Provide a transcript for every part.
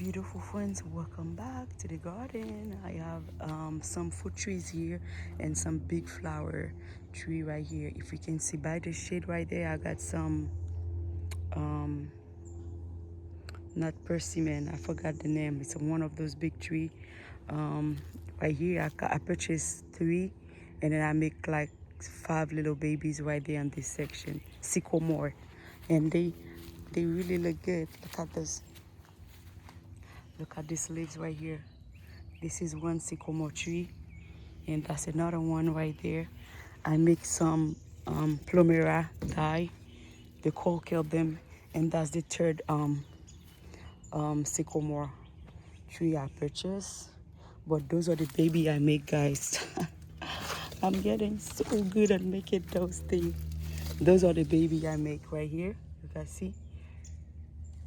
Beautiful friends, welcome back to the garden. I have some fruit trees here and some big flower tree right here. If you can see by the shade right there, I got some um, not persimmon, I forgot the name. It's one of those big tree. um, right here I purchased three, and then I make like five little babies right there in this section, sycamore, and they really look good. Look at these leaves right here. This is one sycamore tree, and that's another one right there. I make some plumera dye, the cold kill them, and that's the third sycamore tree I purchased. But those are the baby I make, guys. I'm getting so good at making those things. Those are the baby I make right here. You can see.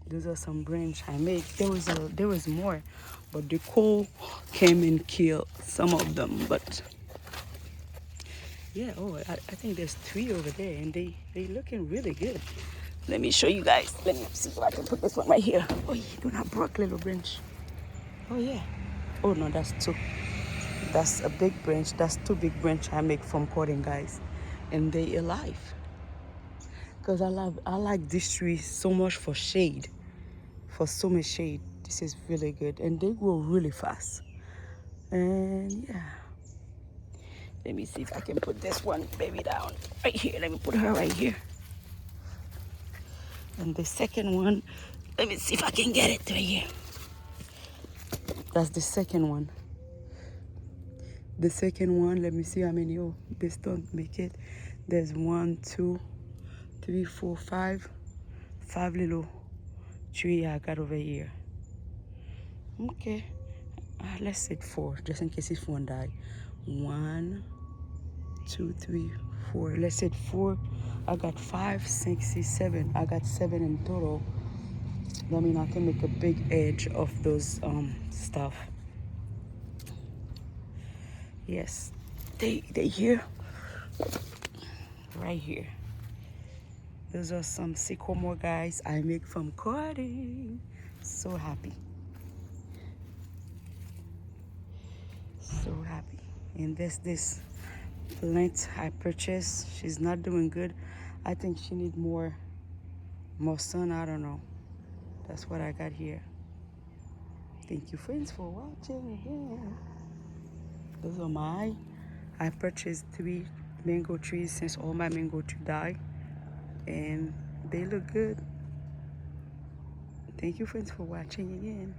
Those are some branch I make. There was more, but the coal came and killed some of them. But yeah, oh, I think there's three over there, and they looking really good. Let me show you guys. Let me see if I can put this one right here. Oh, you do not broke little branch. Oh yeah. Oh no, that's two. That's a big branch. That's two big branch I make from cutting, guys, and they alive. Cause I like this tree so much for shade, for so much shade. This is really good, and they grow really fast. And yeah, let me see if I can put this one baby down right here. Let me put her right here. And the second one, let me see if I can get it right here. That's the second one. The second one, let me see how many. Oh, this don't make it. There's 1, 2, 3, 4, 5. 5 little tree I got over here. Okay. Let's say 4, just in case if one die. 1, 2, 3, 4. Let's say 4. I got 5, 6, 7. I got 7 in total. That means I can make a big edge of those stuff. Yes, they here, right here. Those are some sycamore, guys, I make from cutting. So happy. So happy. And this plant I purchased, she's not doing good. I think she need more sun. I don't know. That's what I got here. Thank you, friends, for watching again. Those are I purchased 3 mango trees since all my mango trees died, and they look good. Thank you, friends, for watching again.